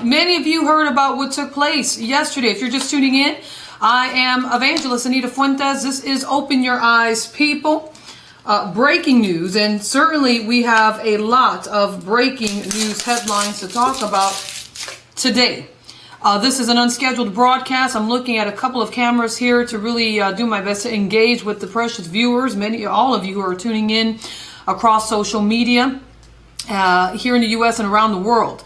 Many of you heard about what took place yesterday. If you're just tuning in, I am Evangelist Anita Fuentes. This is Open Your Eyes, people. Breaking news, and certainly we have a lot of breaking news headlines to talk about today. This is an unscheduled broadcast. I'm looking at a couple of cameras here to really do my best to engage with the precious viewers, all of you who are tuning in across social media here in the U.S. and around the world.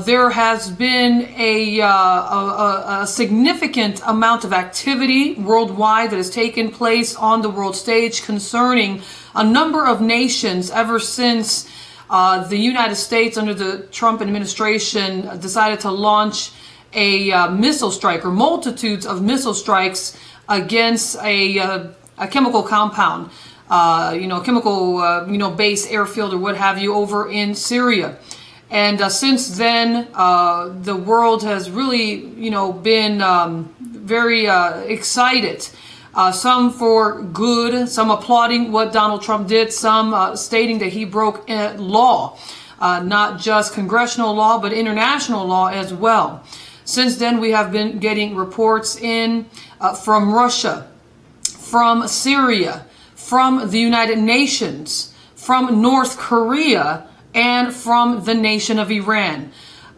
There has been a significant amount of activity worldwide that has taken place on the world stage concerning a number of nations ever since the United States under the Trump administration decided to launch a missile strike, or multitudes of missile strikes against a chemical compound, chemical base, airfield, or what have you, over in Syria. And since then, the world has really, been very excited. Some for good, some applauding what Donald Trump did, some stating that he broke law, not just congressional law, but international law as well. Since then, we have been getting reports in from Russia, from Syria, from the United Nations, from North Korea, and from the nation of Iran.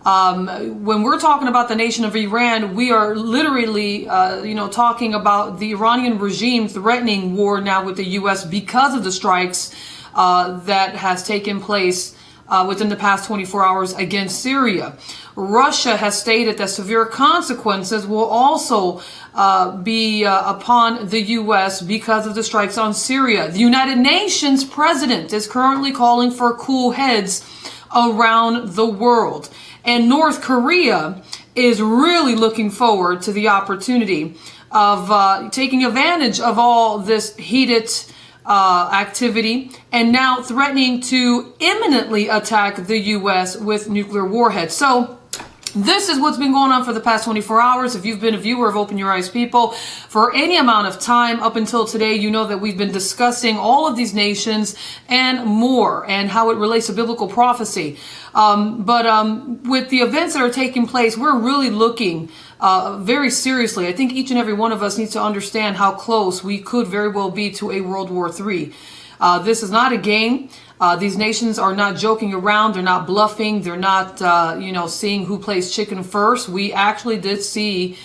When we're talking about the nation of Iran, we are literally, talking about the Iranian regime threatening war now with the U.S. because of the strikes that has taken place within the past 24 hours against Syria. Russia has stated that severe consequences will also be upon the U.S. because of the strikes on Syria. The United Nations president is currently calling for cool heads around the world. And North Korea is really looking forward to the opportunity of taking advantage of all this heated activity, and now threatening to imminently attack the U.S. with nuclear warheads. So this is what's been going on for the past 24 hours. If you've been a viewer of Open Your Eyes, people, for any amount of time up until today, you know that we've been discussing all of these nations and more, and how it relates to biblical prophecy. With the events that are taking place, we're really looking very seriously. I think each and every one of us needs to understand how close we could very well be to a World War III. This is not a game. These nations are not joking around. They're not bluffing. They're not, seeing who plays chicken first. We actually did see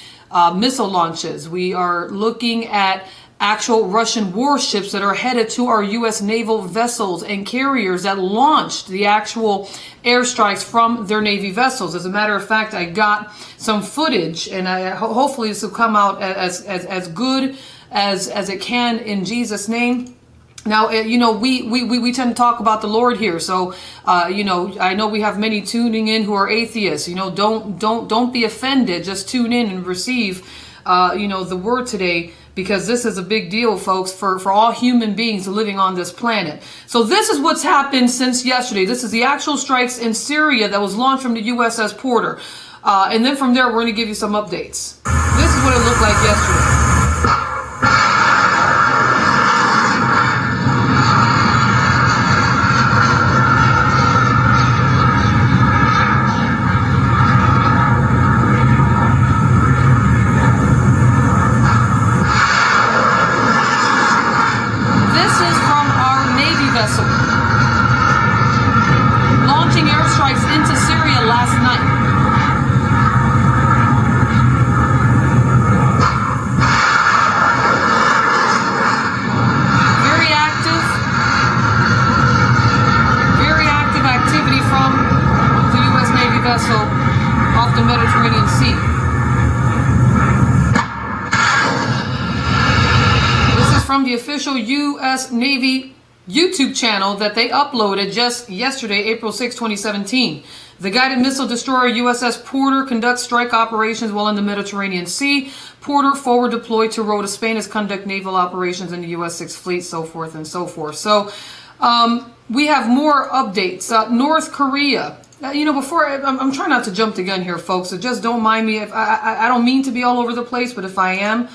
missile launches. We are looking at actual Russian warships that are headed to our U.S. naval vessels and carriers that launched the actual airstrikes from their Navy vessels. As a matter of fact, I got some footage, and hopefully this will come out as good as it can in Jesus' name. Now, we tend to talk about the Lord here. So, I know we have many tuning in who are atheists. Don't be offended. Just tune in and receive, the word today, because this is a big deal, folks, for all human beings living on this planet. So this is what's happened since yesterday. This is the actual strikes in Syria that was launched from the USS Porter. And then from there, we're going to give you some updates. This is what it looked like yesterday. Launching airstrikes into Syria last night. Very active activity from the U.S. Navy vessel off the Mediterranean Sea. This is from the official U.S. Navy YouTube channel that they uploaded just yesterday, April 6, 2017. The guided missile destroyer USS Porter conducts strike operations while in the Mediterranean Sea. Porter forward deployed to Rota, Spain, to conduct naval operations in the U.S. 6th Fleet, so forth and so forth. So we have more updates. North Korea. Before I'm trying not to jump the gun here, folks, so just don't mind me. If I don't mean to be all over the place, but if I am,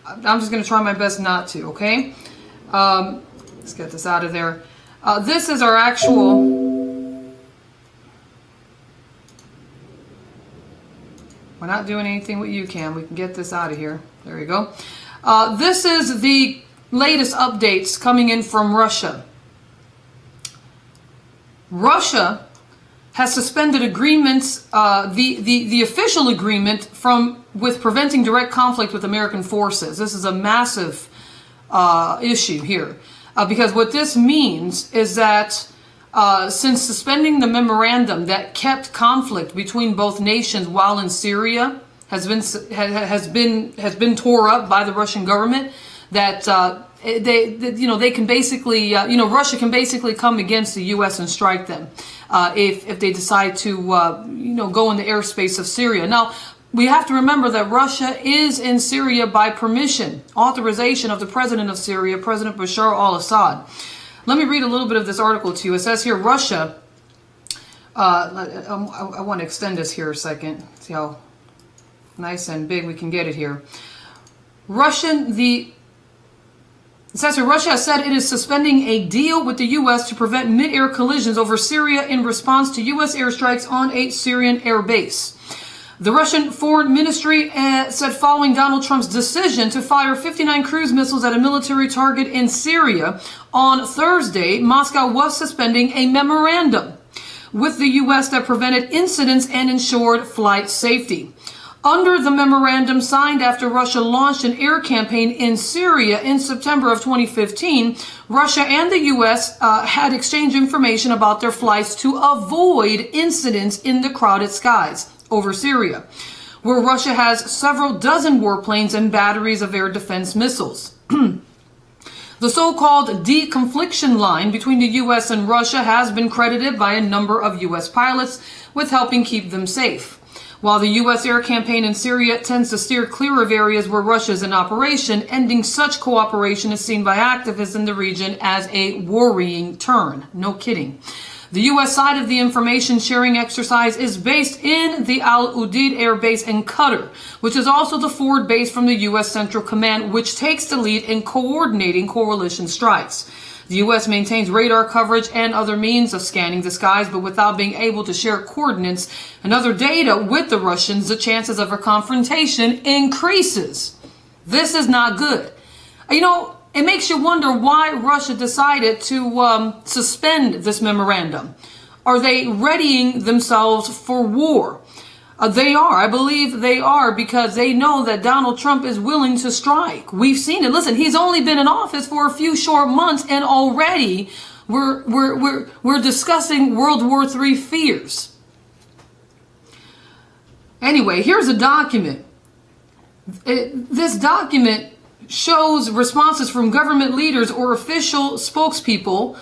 I'm just going to try my best not to, okay? Let's get this out of there. This is our actual We're not doing anything with you, Cam. We can get this out of here. There you go. This is the latest updates coming in from Russia. Russia has suspended agreements, the official agreement with preventing direct conflict with American forces. This is a massive issue here, because what this means is that since suspending the memorandum that kept conflict between both nations while in Syria has been tore up by the Russian government, that they can basically Russia can basically come against the U.S. and strike them if they decide to go in the airspace of Syria. Now, we have to remember that Russia is in Syria by permission, authorization of the president of Syria, President Bashar al-Assad. Let me read a little bit of this article to you. It says here, Russia, I want to extend this here a second, see how nice and big we can get it here. It says here, Russia has said it is suspending a deal with the U.S. to prevent mid-air collisions over Syria in response to U.S. airstrikes on a Syrian air base. The Russian Foreign Ministry said following Donald Trump's decision to fire 59 cruise missiles at a military target in Syria on Thursday, Moscow was suspending a memorandum with the U.S. that prevented incidents and ensured flight safety. Under the memorandum signed after Russia launched an air campaign in Syria in September of 2015, Russia and the U.S. had exchanged information about their flights to avoid incidents in the crowded skies over Syria, where Russia has several dozen warplanes and batteries of air defense missiles. The so-called deconfliction line between the U.S. and Russia has been credited by a number of U.S. pilots with helping keep them safe. While the U.S. air campaign in Syria tends to steer clear of areas where Russia is in operation, ending such cooperation is seen by activists in the region as a worrying turn. No kidding. The U.S. side of the information sharing exercise is based in the Al Udeid Air Base in Qatar, which is also the forward base from the U.S. Central Command, which takes the lead in coordinating coalition strikes. The U.S. maintains radar coverage and other means of scanning the skies, but without being able to share coordinates and other data with the Russians, the chances of a confrontation increases. This is not good. It makes you wonder why Russia decided to suspend this memorandum. Are they readying themselves for war? They are. I believe they are, because they know that Donald Trump is willing to strike. We've seen it. Listen, he's only been in office for a few short months, and already we're discussing World War III fears. Anyway, here's a document. This document shows responses from government leaders or official spokespeople.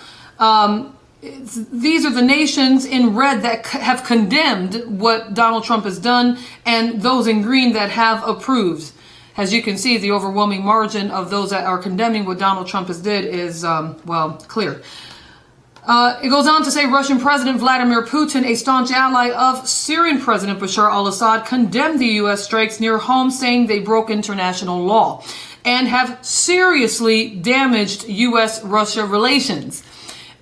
These are the nations in red that have condemned what Donald Trump has done, and those in green that have approved. As you can see, the overwhelming margin of those that are condemning what Donald Trump has did is, clear. It goes on to say Russian President Vladimir Putin, a staunch ally of Syrian President Bashar al-Assad, condemned the U.S. strikes near home, saying they broke international law and have seriously damaged U.S.-Russia relations.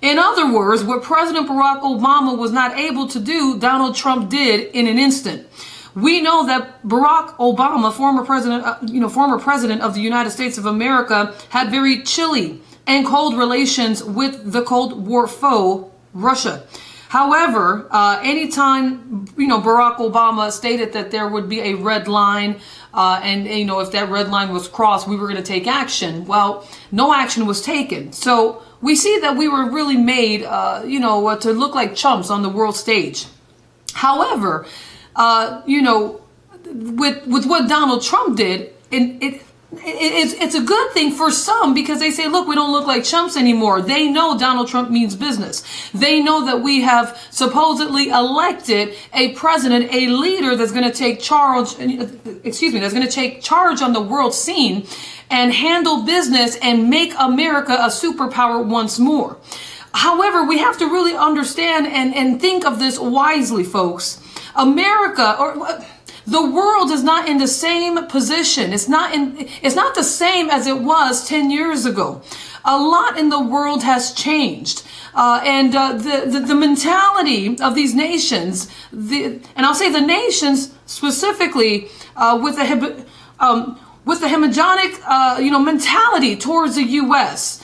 In other words, what President Barack Obama was not able to do, Donald Trump did in an instant. We know that Barack Obama, former president of the United States of America, had very chilly and cold relations with the Cold War foe, Russia. However, anytime, Barack Obama stated that there would be a red line, and if that red line was crossed, we were going to take action. Well, no action was taken. So we see that we were really made, to look like chumps on the world stage. However, with what Donald Trump did, it's a good thing for some, because they say, look, we don't look like chumps anymore. They know Donald Trump means business. They know that we have supposedly elected a president, a leader that's going to take charge, that's going to take charge on the world scene and handle business and make America a superpower once more. However, we have to really understand and think of this wisely, folks. The world is not in the same position. It's not the same as it was 10 years ago. A lot in the world has changed. The mentality of these nations, and I'll say the nations specifically, with the hegemonic, mentality towards the U.S.,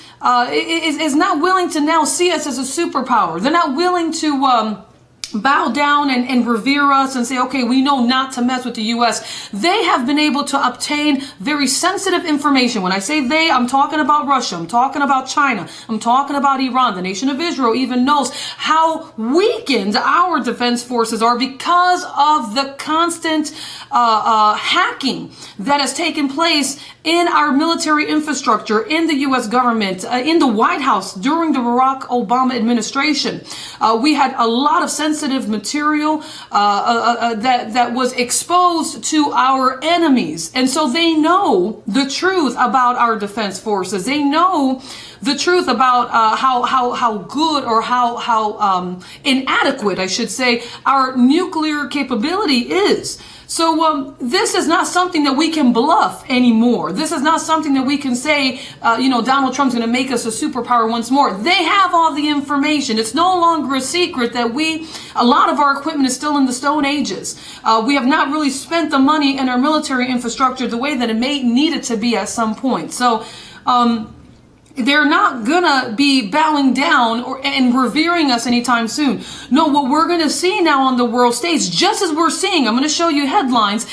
is not willing to now see us as a superpower. They're not willing to bow down and revere us and say, okay, we know not to mess with the U.S. They have been able to obtain very sensitive information. When I say they, I'm talking about Russia. I'm talking about China. I'm talking about Iran. The nation of Israel even knows how weakened our defense forces are because of the constant hacking that has taken place in our military infrastructure, in the U.S. government, in the White House during the Barack Obama administration. We had a lot of sensitive material that was exposed to our enemies. And so they know the truth about our defense forces. They know the truth about how good or how inadequate, I should say, our nuclear capability is. So this is not something that we can bluff anymore. This is not something that we can say, Donald Trump's going to make us a superpower once more. They have all the information. It's no longer a secret that a lot of our equipment is still in the Stone Ages. We have not really spent the money in our military infrastructure the way that it may need it to be at some point. So, they're not gonna be bowing down and revering us anytime soon. No, what we're gonna see now on the world stage, just as we're seeing, I'm gonna show you headlines,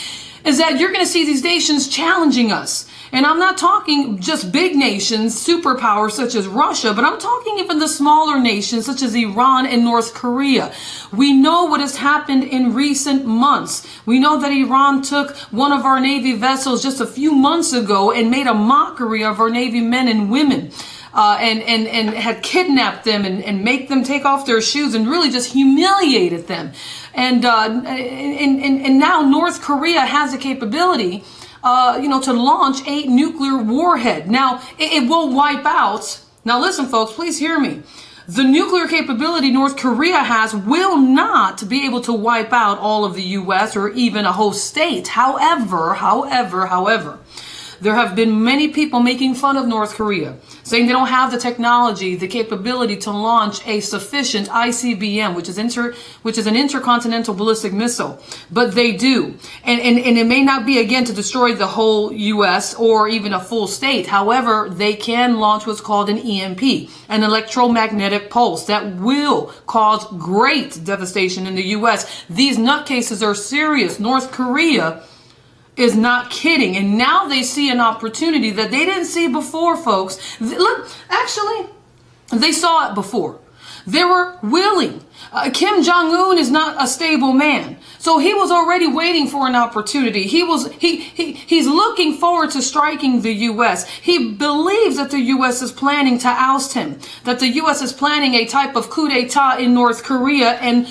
is that you're gonna see these nations challenging us. And I'm not talking just big nations, superpowers such as Russia, but I'm talking even the smaller nations such as Iran and North Korea. We know what has happened in recent months. We know that Iran took one of our Navy vessels just a few months ago and made a mockery of our Navy men and women. And had kidnapped them and make them take off their shoes and really just humiliated them. And now North Korea has the capability to launch a nuclear warhead. Now, it will wipe out. Now, listen, folks, please hear me. The nuclear capability North Korea has will not be able to wipe out all of the U.S. or even a whole state. However, there have been many people making fun of North Korea, saying they don't have the technology, the capability to launch a sufficient ICBM, which is an intercontinental ballistic missile. But they do. And it may not be, again, to destroy the whole U.S. or even a full state. However, they can launch what's called an EMP, an electromagnetic pulse, that will cause great devastation in the U.S. These nutcases are serious. North Korea is not kidding. And now they see an opportunity that they didn't see before, folks. Look, actually, they saw it before. They were willing. Kim Jong Un is not a stable man. So he was already waiting for an opportunity. He's looking forward to striking the U.S. He believes that the U.S. is planning to oust him, that the U.S. is planning a type of coup d'etat in North Korea and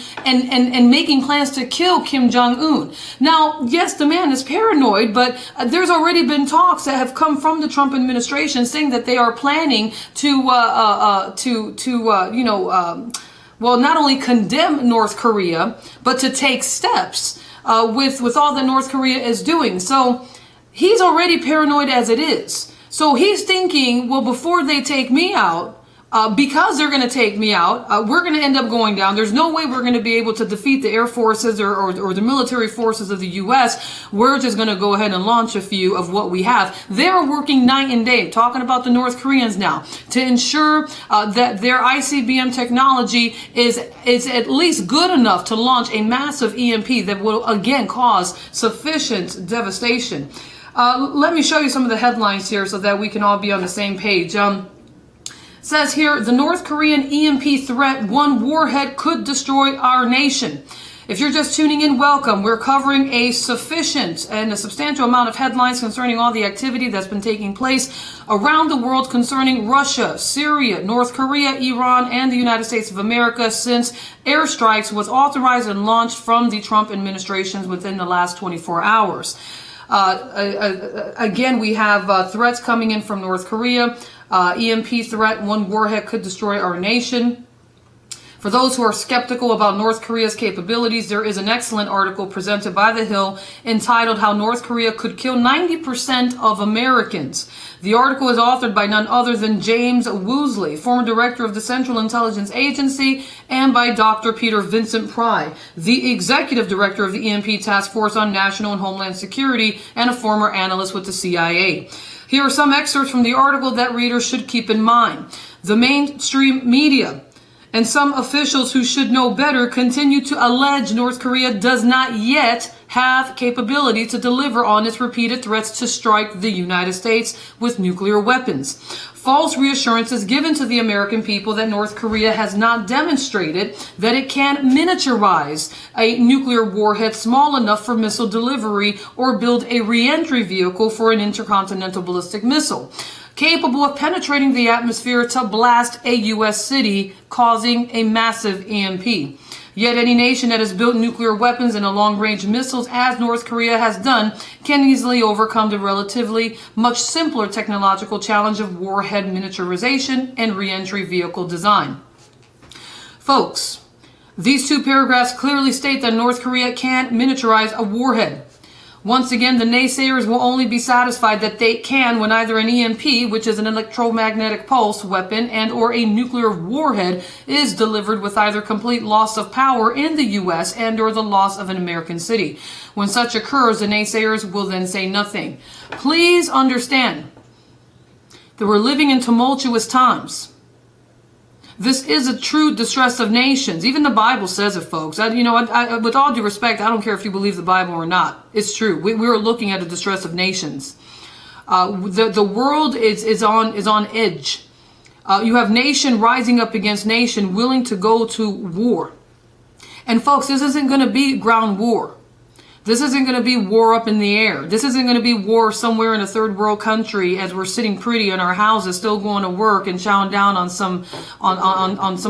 making plans to kill Kim Jong Un. Now, yes, the man is paranoid, but there's already been talks that have come from the Trump administration saying that they are planning to not only condemn North Korea, but to take steps with all that North Korea is doing. So he's already paranoid as it is. So he's thinking, well, before they take me out, because they're going to take me out, we're going to end up going down. There's no way we're going to be able to defeat the air forces or the military forces of the U.S. We're just going to go ahead and launch a few of what we have. They're working night and day, talking about the North Koreans now, to ensure that their ICBM technology is at least good enough to launch a massive EMP that will, again, cause sufficient devastation. Let me show you some of the headlines here so that we can all be on the same page. Says here, the North Korean EMP threat, one warhead could destroy our nation. If you're just tuning in, welcome. We're covering a sufficient and a substantial amount of headlines concerning all the activity that's been taking place around the world concerning Russia, Syria, North Korea, Iran, and the United States of America since airstrikes was authorized and launched from the Trump administration within the last 24 hours. Again, we have threats coming in from North Korea. EMP threat, one warhead could destroy our nation. For those who are skeptical about North Korea's capabilities, there is an excellent article presented by The Hill entitled How North Korea Could Kill 90% of Americans. The article is authored by none other than James Woosley, former director of the Central Intelligence Agency, and by Dr. Peter Vincent Pry, the executive director of the EMP Task Force on National and Homeland Security and a former analyst with the CIA. Here are some excerpts from the article that readers should keep in mind. The mainstream media and some officials who should know better continue to allege North Korea does not yet have capability to deliver on its repeated threats to strike the United States with nuclear weapons. False reassurances given to the American people that North Korea has not demonstrated that it can miniaturize a nuclear warhead small enough for missile delivery or build a re-entry vehicle for an intercontinental ballistic missile capable of penetrating the atmosphere to blast a U.S. city, causing a massive EMP. Yet any nation that has built nuclear weapons and long-range missiles, as North Korea has done, can easily overcome the relatively much simpler technological challenge of warhead miniaturization and re-entry vehicle design. Folks, these two paragraphs clearly state that North Korea can't miniaturize a warhead. Once again, the naysayers will only be satisfied that they can when either an EMP, which is an electromagnetic pulse weapon, and or a nuclear warhead is delivered with either complete loss of power in the U.S. and or the loss of an American city. When such occurs, the naysayers will then say nothing. Please understand that we're living in tumultuous times. This is a true distress of nations. Even the Bible says it, folks. With all due respect, I don't care if you believe the Bible or not. It's true. We're looking at a distress of nations. The world is on edge. You have nation rising up against nation, willing to go to war. And folks, this isn't going to be ground war. This isn't going to be war up in the air. This isn't going to be war somewhere in a third world country as we're sitting pretty in our houses, still going to work and chowing down on some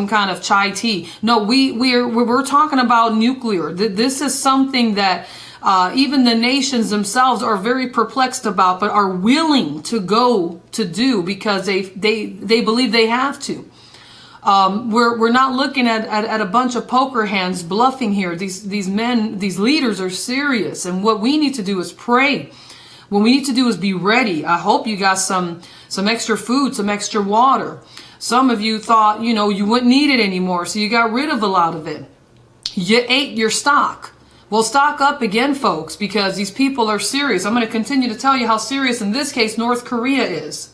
kind of chai tea. No, we're talking about nuclear. This is something that even the nations themselves are very perplexed about, but are willing to go to do because they believe they have to. We're not looking at a bunch of poker hands bluffing here. These men, these leaders are serious. And what we need to do is pray. What we need to do is be ready. I hope you got some extra food, some extra water. Some of you thought, you wouldn't need it anymore. So you got rid of a lot of it. You ate your stock. Well, stock up again, folks, because these people are serious. I'm going to continue to tell you how serious, in this case, North Korea is.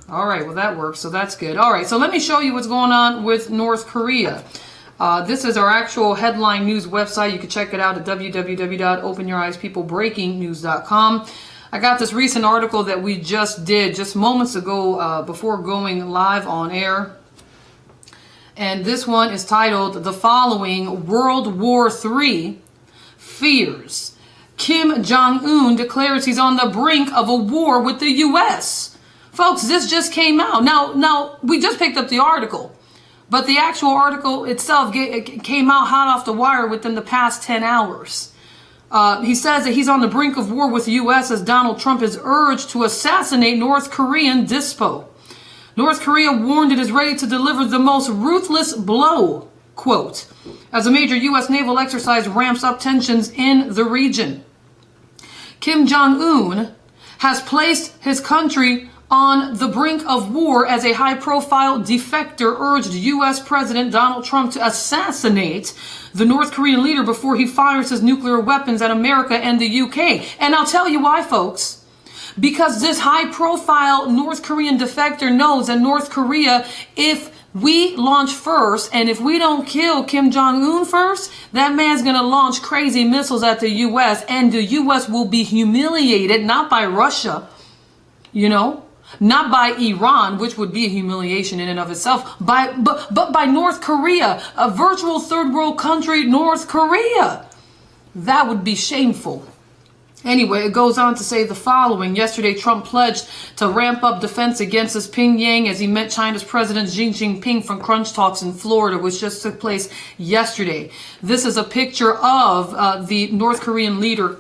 All right, well, that works, so that's good. All right, so let me show you what's going on with North Korea. This is our actual headline news website. You can check it out at www.openyoureyespeoplebreakingnews.com. I got this recent article that we just did just moments ago before going live on air. And this one is titled, The Following World War III Fears. Kim Jong Un declares he's on the brink of a war with the U.S. Folks, this just came out. Now, we just picked up the article, but the actual article itself came out hot off the wire within the past 10 hours. He says that he's on the brink of war with the U.S. as Donald Trump is urged to assassinate North Korean dispo. North Korea warned it is ready to deliver the most ruthless blow, quote, as a major U.S. naval exercise ramps up tensions in the region. Kim Jong Un has placed his country on the brink of war as a high-profile defector urged U.S. President Donald Trump to assassinate the North Korean leader before he fires his nuclear weapons at America and the UK. And I'll tell you why, folks. Because this high-profile North Korean defector knows that North Korea, if we launch first, and if we don't kill Kim Jong-un first, that man's going to launch crazy missiles at the U.S., and the U.S. will be humiliated, not by Russia, not by Iran, which would be a humiliation in and of itself, but by North Korea, a virtual third world country, North Korea. That would be shameful. Anyway, it goes on to say the following. Yesterday, Trump pledged to ramp up defense against Pyongyang as he met China's President Xi Jinping from Crunch Talks in Florida, which just took place yesterday. This is a picture of the North Korean leader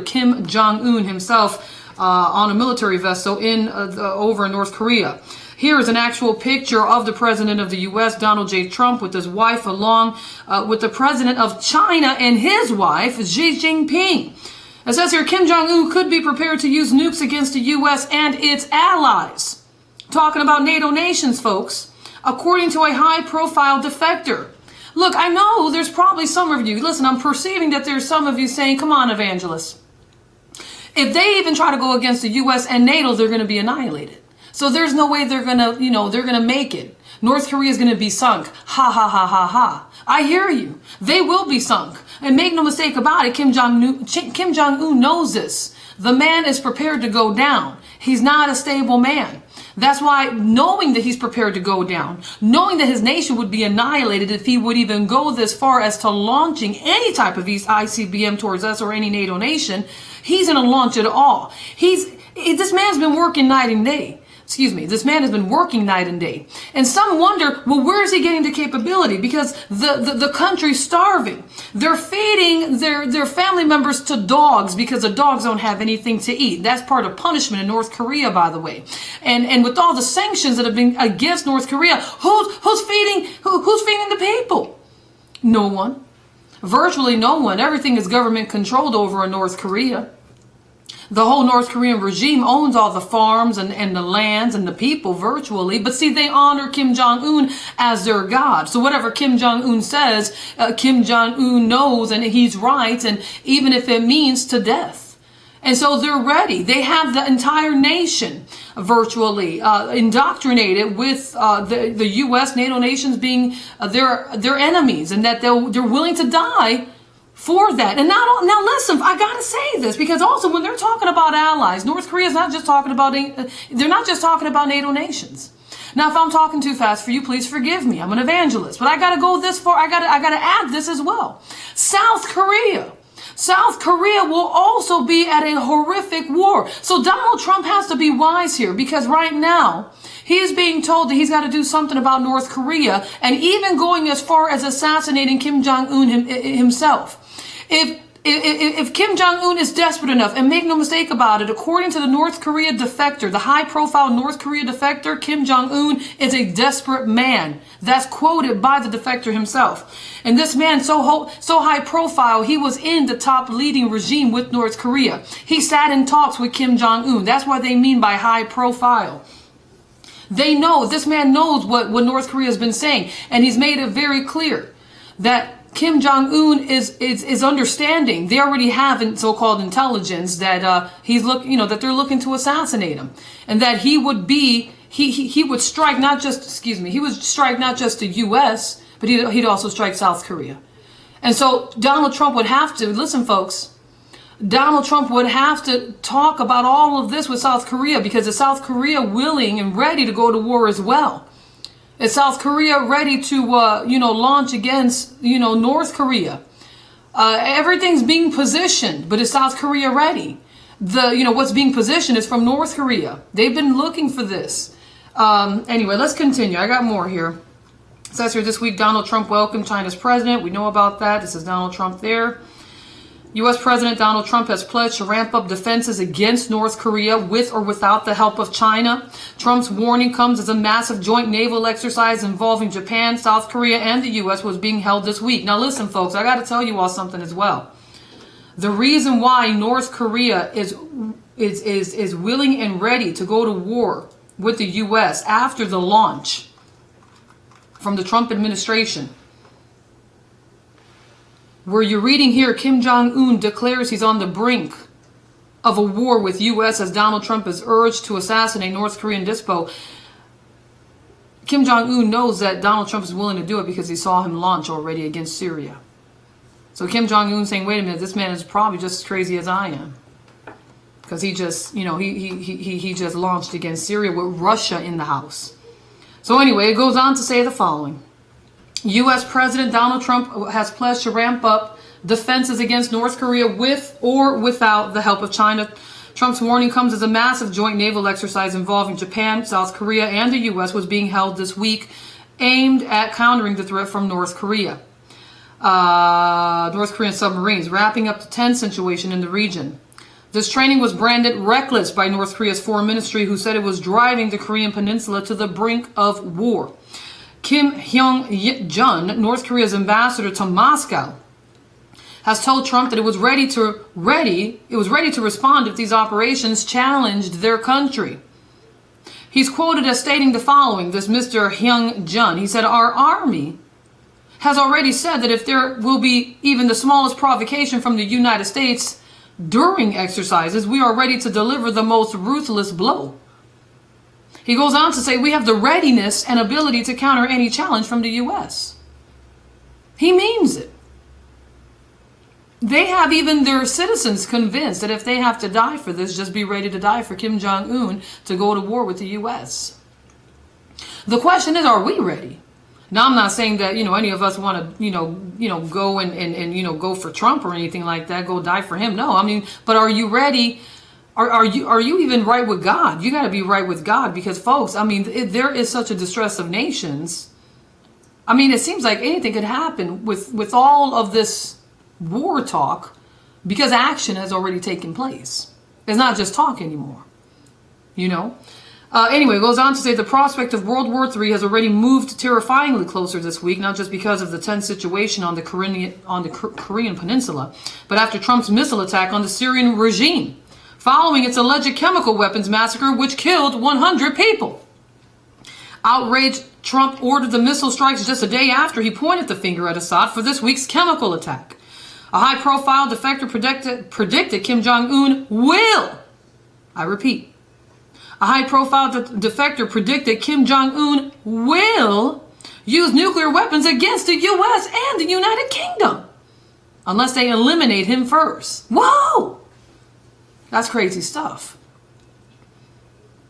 Kim Jong Un himself on a military vessel over in North Korea. Here is an actual picture of the president of the U.S., Donald J. Trump, with his wife, along with the president of China and his wife, Xi Jinping. It says here, Kim Jong Un could be prepared to use nukes against the U.S. and its allies. Talking about NATO nations, folks, according to a high-profile defector. Look, I know there's probably some of you, listen, I'm perceiving that there's some of you saying, come on, Evangelist. If they even try to go against the U.S. and NATO, they're going to be annihilated. So there's no way they're going to, they're going to make it. North Korea is going to be sunk. Ha, ha, ha, ha, ha. I hear you. They will be sunk. And make no mistake about it, Kim Jong Un knows this. The man is prepared to go down. He's not a stable man. That's why, knowing that he's prepared to go down, knowing that his nation would be annihilated if he would even go this far as to launching any type of ICBM towards us or any NATO nation, he's going to launch it all. This man's been working night and day. This man has been working night and day. And some wonder, well, where is he getting the capability? Because the country's starving. They're feeding their family members to dogs because the dogs don't have anything to eat. That's part of punishment in North Korea, by the way. And with all the sanctions that have been against North Korea, who's feeding the people? No one. Virtually no one. Everything is government controlled over in North Korea. The whole North Korean regime owns all the farms and the lands and the people virtually. But see, they honor Kim Jong Un as their god. So whatever Kim Jong Un says, Kim Jong Un knows and he's right. And even if it means to death. And so they're ready. They have the entire nation virtually indoctrinated with the U.S., NATO nations being their enemies, and that they're willing to die for that. And now listen, I gotta say this, because also when they're talking about allies, North Korea is not just talking about, they're not just talking about NATO nations. Now, if I'm talking too fast for you, please forgive me. I'm an evangelist, but I gotta go this far. I gotta add this as well. South Korea will also be at a horrific war. So Donald Trump has to be wise here, because right now he is being told that he's got to do something about North Korea, and even going as far as assassinating Kim Jong Un himself. If Kim Jong Un is desperate enough, and make no mistake about it, according to the North Korea defector, the high-profile North Korea defector, Kim Jong Un is a desperate man. That's quoted by the defector himself. And this man, so high-profile, he was in the top leading regime with North Korea. He sat in talks with Kim Jong Un. That's what they mean by high-profile. They know, this man knows what North Korea has been saying, and he's made it very clear that Kim Jong Un is understanding. They already have so-called intelligence that that they're looking to assassinate him, and that he would strike not just he would strike not just the U.S. but he'd also strike South Korea. And so Donald Trump would have to listen, folks. Donald Trump would have to talk about all of this with South Korea, because is South Korea willing and ready to go to war as well? Is South Korea ready to, launch against, North Korea? Everything's being positioned, but is South Korea ready? What's being positioned is from North Korea. They've been looking for this. Anyway, let's continue. I got more here. It says here, this week, Donald Trump welcomed China's president. We know about that. This is Donald Trump there. U.S. President Donald Trump has pledged to ramp up defenses against North Korea with or without the help of China. Trump's warning comes as a massive joint naval exercise involving Japan, South Korea, and the U.S. was being held this week. Now listen, folks, I got to tell you all something as well. The reason why North Korea is willing and ready to go to war with the U.S. after the launch from the Trump administration, where you're reading here, Kim Jong Un declares he's on the brink of a war with U.S. as Donald Trump is urged to assassinate North Korean dispo. Kim Jong Un knows that Donald Trump is willing to do it because he saw him launch already against Syria. So Kim Jong Un saying, wait a minute, this man is probably just as crazy as I am, because he just, he just launched against Syria with Russia in the house. So anyway, it goes on to say the following. U.S. President Donald Trump has pledged to ramp up defenses against North Korea with or without the help of China. Trump's warning comes as a massive joint naval exercise involving Japan, South Korea, and the U.S. was being held this week, aimed at countering the threat from North Korea. North Korean submarines, wrapping up the tense situation in the region. This training was branded reckless by North Korea's foreign ministry, who said it was driving the Korean peninsula to the brink of war. Kim Hyung-jun, North Korea's ambassador to Moscow, has told Trump that it was ready to respond if these operations challenged their country. He's quoted as stating the following, this Mr. Hyung-jun. He said, "Our army has already said that if there will be even the smallest provocation from the United States during exercises, we are ready to deliver the most ruthless blow." He goes on to say, "We have the readiness and ability to counter any challenge from the U.S." He means it. They have even their citizens convinced that if they have to die for this, just be ready to die for Kim Jong Un to go to war with the U.S. The question is, are we ready? Now, I'm not saying that, any of us want to, go and go for Trump or anything like that, go die for him. No, I mean, but are you ready? Are you even right with God? You got to be right with God, because folks, I mean, there is such a distress of nations. I mean, it seems like anything could happen with all of this war talk, because action has already taken place. It's not just talk anymore, Anyway, it goes on to say the prospect of World War III has already moved terrifyingly closer this week, not just because of the tense situation on the Korean peninsula, but after Trump's missile attack on the Syrian regime, following its alleged chemical weapons massacre, which killed 100 people. Outraged, Trump ordered the missile strikes just a day after he pointed the finger at Assad for this week's chemical attack. A high-profile defector predicted Kim Jong-un will, I repeat, a high-profile defector predicted Kim Jong-un will use nuclear weapons against the U.S. and the United Kingdom unless they eliminate him first. Whoa! That's crazy stuff.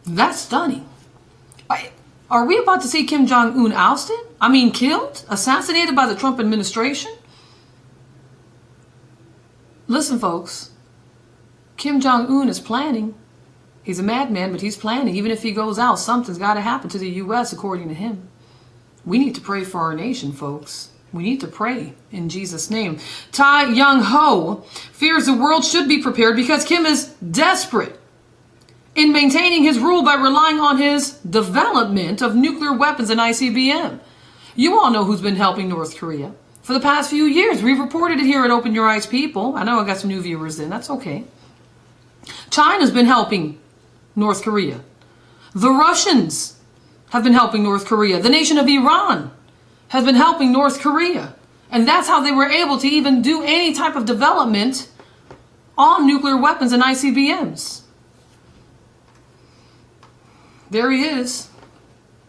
That's stunning. Are we about to see Kim Jong-un ousted? I mean, killed? Assassinated by the Trump administration? Listen, folks. Kim Jong-un is planning. He's a madman, but he's planning. Even if he goes out, something's got to happen to the U.S., according to him. We need to pray for our nation, folks. We need to pray in Jesus' name. Tai Young-ho fears the world should be prepared because Kim is desperate in maintaining his rule by relying on his development of nuclear weapons and ICBM. You all know who's been helping North Korea for the past few years. We've reported it here at Open Your Eyes, people. I know I got some new viewers in. That's okay. China's been helping North Korea. The Russians have been helping North Korea. The nation of Iran has been helping North Korea. And that's how they were able to even do any type of development on nuclear weapons and ICBMs. There he is.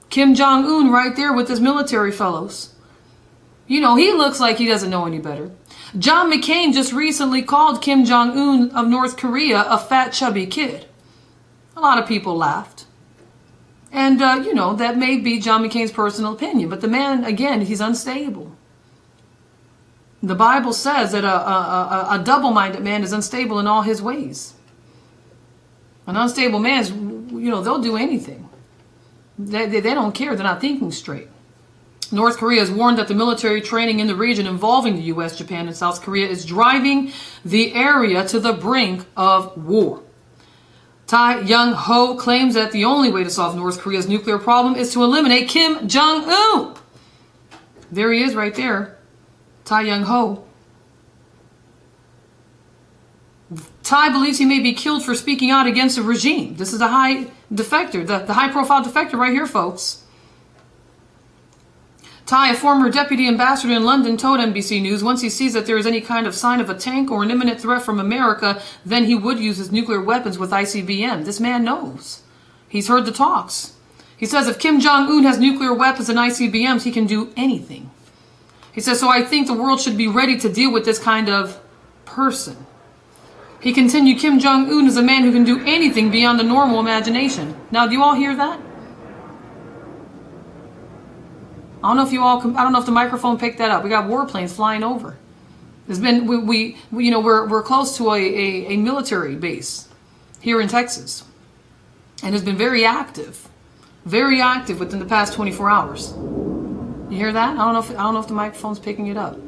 Kim Jong-un right there with his military fellows. He looks like he doesn't know any better. John McCain just recently called Kim Jong-un of North Korea a fat, chubby kid. A lot of people laughed. And, that may be John McCain's personal opinion. But the man, again, he's unstable. The Bible says that a double-minded man is unstable in all his ways. An unstable man is, they'll do anything. They don't care. They're not thinking straight. North Korea has warned that the military training in the region involving the U.S., Japan, and South Korea is driving the area to the brink of war. Tai Young-ho claims that the only way to solve North Korea's nuclear problem is to eliminate Kim Jong-un. There he is right there. Tai Young-ho. Tai believes he may be killed for speaking out against the regime. This is a high defector, the high-profile defector right here, folks. Tai, a former deputy ambassador in London, told NBC News once he sees that there is any kind of sign of a tank or an imminent threat from America, then he would use his nuclear weapons with ICBM. This man knows. He's heard the talks. He says if Kim Jong-un has nuclear weapons and ICBMs, he can do anything. He says, so I think the world should be ready to deal with this kind of person. He continued, Kim Jong-un is a man who can do anything beyond the normal imagination. Now, do you all hear that? I don't know if the microphone picked that up. We got warplanes flying over. There's been we're close to a military base here in Texas, and it's been very active within the past 24 hours. You hear that? I don't know if the microphone's picking it up.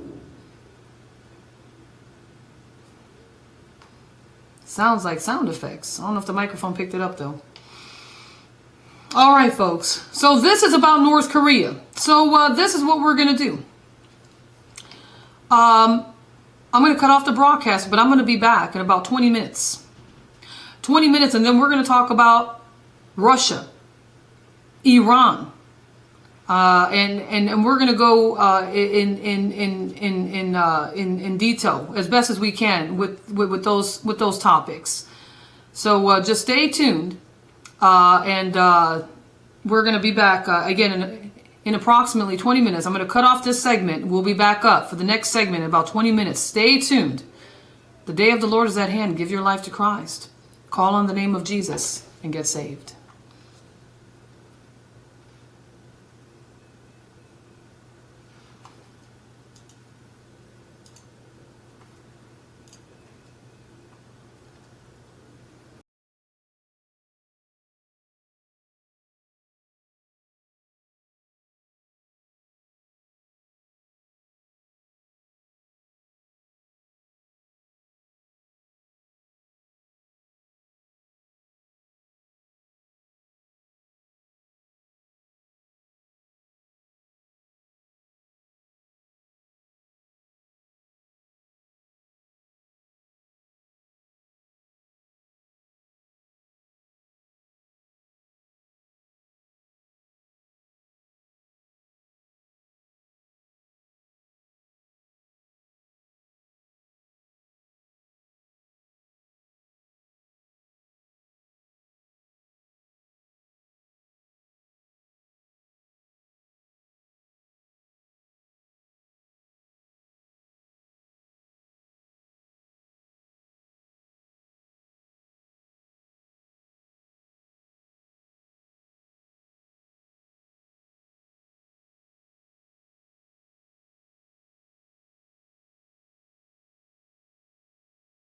Sounds like sound effects. I don't know if the microphone picked it up though. All right, folks. So this is about North Korea. So this is what we're going to do. I'm going to cut off the broadcast, but I'm going to be back in about 20 minutes. 20 minutes, and then we're going to talk about Russia, Iran, and we're going to go in detail as best as we can with those topics. So just stay tuned, and we're going to be back again in approximately 20 minutes. I'm going to cut off this segment. We'll be back up for the next segment in about 20 minutes. Stay tuned. The day of the Lord is at hand. Give your life to Christ. Call on the name of Jesus and get saved.